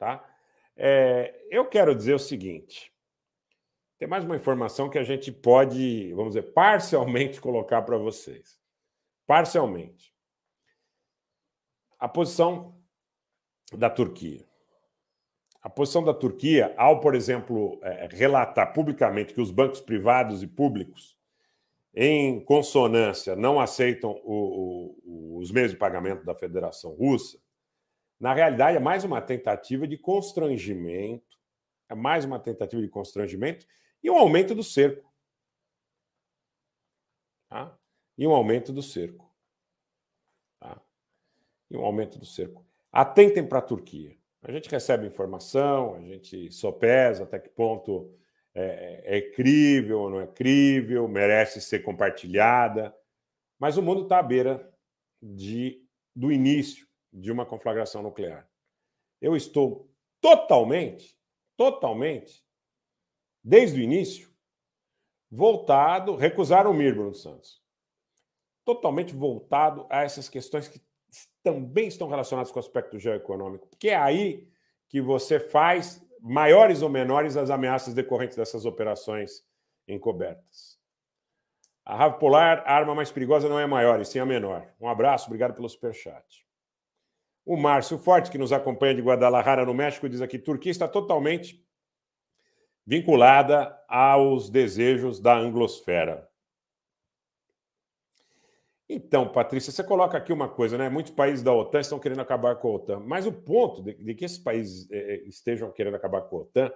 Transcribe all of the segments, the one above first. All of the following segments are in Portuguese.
tá? Eu quero dizer o seguinte, tem mais uma informação que a gente pode, vamos dizer, parcialmente colocar para vocês. Parcialmente. A posição da Turquia. A posição da Turquia, ao, por exemplo, relatar publicamente que os bancos privados e públicos, em consonância, não aceitam os meios de pagamento da Federação Russa, na realidade é mais uma tentativa de constrangimento, e um aumento do cerco. Tá? E um aumento do cerco. Tá? E um aumento do cerco. Atentem para a Turquia. A gente recebe informação, a gente sopesa até que ponto é crível ou não é crível, merece ser compartilhada, mas o mundo está à beira do início de uma conflagração nuclear. Eu estou totalmente, desde o início, recusaram o Mir, Bruno Santos, totalmente voltado a essas questões que também estão relacionadas com o aspecto geoeconômico, porque é aí que você faz maiores ou menores as ameaças decorrentes dessas operações encobertas. A Rave Polar, a arma mais perigosa não é a maior, e sim a menor. Um abraço, obrigado pelo superchat. O Márcio Forte, que nos acompanha de Guadalajara, no México, diz aqui: Turquia está totalmente vinculada aos desejos da anglosfera. Então, Patrícia, você coloca aqui uma coisa, né? Muitos países da OTAN estão querendo acabar com a OTAN, mas o ponto de que esses países estejam querendo acabar com a OTAN,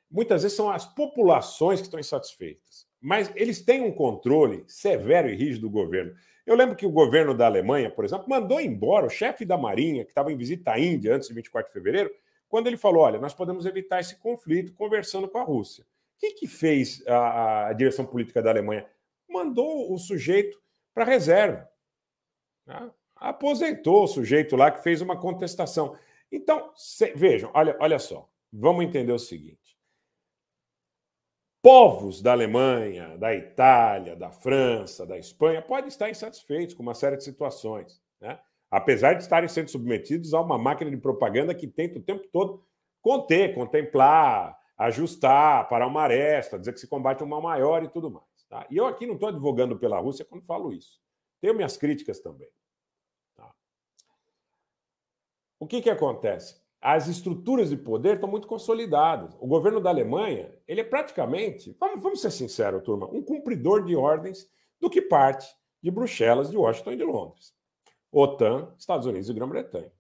muitas vezes são as populações que estão insatisfeitas. Mas eles têm um controle severo e rígido do governo. Eu lembro que o governo da Alemanha, por exemplo, mandou embora o chefe da Marinha, que estava em visita à Índia antes de 24 de fevereiro, quando ele falou: olha, nós podemos evitar esse conflito conversando com a Rússia. O que fez a direção política da Alemanha? Mandou o sujeito para a reserva. Tá? Aposentou o sujeito lá que fez uma contestação. Então, vejam, olha só, vamos entender o seguinte. Povos da Alemanha, da Itália, da França, da Espanha podem estar insatisfeitos com uma série de situações, né? Apesar de estarem sendo submetidos a uma máquina de propaganda que tenta o tempo todo conter, contemplar, ajustar, parar uma aresta, dizer que se combate um mal maior e tudo mais. Tá? E eu aqui não estou advogando pela Rússia quando falo isso. Tenho minhas críticas também. Tá? O que acontece? As estruturas de poder estão muito consolidadas. O governo da Alemanha, ele é praticamente, vamos ser sinceros, turma, um cumpridor de ordens do que parte de Bruxelas, de Washington e de Londres. OTAN, Estados Unidos e Grã-Bretanha.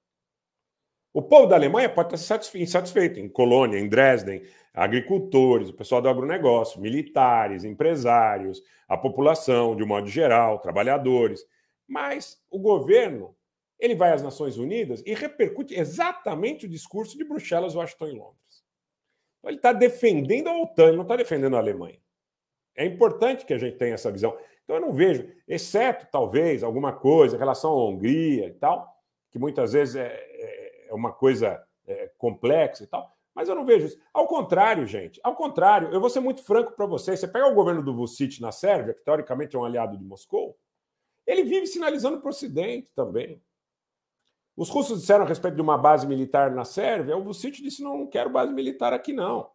O povo da Alemanha pode estar insatisfeito em Colônia, em Dresden, agricultores, o pessoal do agronegócio, militares, empresários, a população, de um modo geral, trabalhadores. Mas o governo, ele vai às Nações Unidas e repercute exatamente o discurso de Bruxelas, Washington e Londres. Então, ele está defendendo a OTAN, ele não está defendendo a Alemanha. É importante que a gente tenha essa visão. Então, eu não vejo, exceto, talvez, alguma coisa em relação à Hungria e tal, que muitas vezes é uma coisa complexa e tal, mas eu não vejo isso. Ao contrário, gente, ao contrário, eu vou ser muito franco para vocês. Você pega o governo do Vučić na Sérvia, que teoricamente é um aliado de Moscou, ele vive sinalizando para o Ocidente também. Os russos disseram a respeito de uma base militar na Sérvia, o Vučić disse: não quero base militar aqui, não.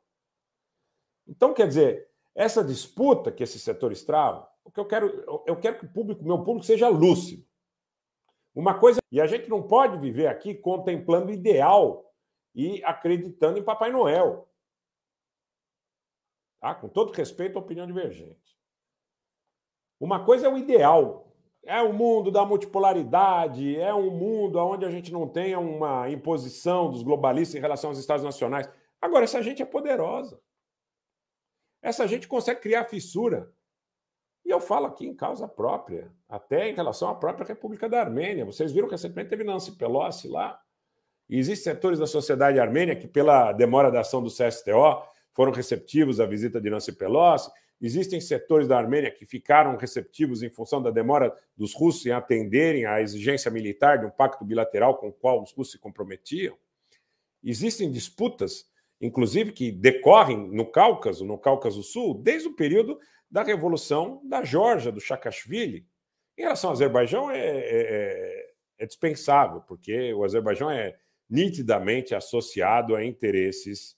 Então, quer dizer, essa disputa que esses setores travam, o que eu quero que o meu público seja lúcido. Uma coisa, e a gente não pode viver aqui contemplando ideal e acreditando em Papai Noel. Tá? Com todo respeito à opinião divergente. Uma coisa é o ideal. É o mundo da multipolaridade, é um mundo onde a gente não tenha uma imposição dos globalistas em relação aos Estados nacionais. Agora, essa gente é poderosa. Essa gente consegue criar fissura. E eu falo aqui em causa própria, até em relação à própria República da Armênia. Vocês viram que recentemente teve Nancy Pelosi lá. E existem setores da sociedade armênia que, pela demora da ação do CSTO, foram receptivos à visita de Nancy Pelosi. Existem setores da Armênia que ficaram receptivos em função da demora dos russos em atenderem à exigência militar de um pacto bilateral com o qual os russos se comprometiam. Existem disputas, inclusive, que decorrem no Cáucaso Sul, desde o período da Revolução da Geórgia, do Saakashvili. Em relação ao Azerbaijão, é dispensável, porque o Azerbaijão é nitidamente associado a interesses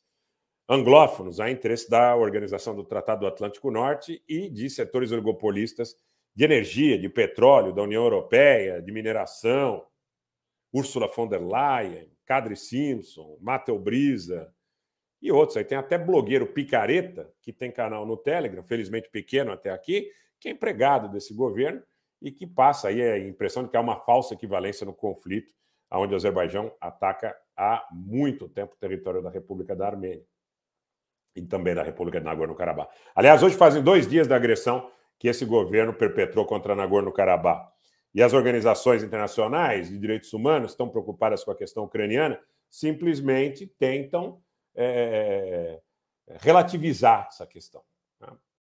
anglófonos, a interesse da Organização do Tratado do Atlântico Norte e de setores oligopolistas de energia, de petróleo, da União Europeia, de mineração, Ursula von der Leyen, Kadri Simpson, Matteo Brisa e outros. Aí tem até blogueiro picareta, que tem canal no Telegram, felizmente pequeno até aqui, que é empregado desse governo e que passa aí a impressão de que há uma falsa equivalência no conflito, onde o Azerbaijão ataca há muito tempo o território da República da Armênia e também da República de Nagorno-Karabakh. Aliás, hoje fazem 2 dias da agressão que esse governo perpetrou contra Nagorno-Karabakh. E as organizações internacionais de direitos humanos estão preocupadas com a questão ucraniana, simplesmente tentam relativizar essa questão.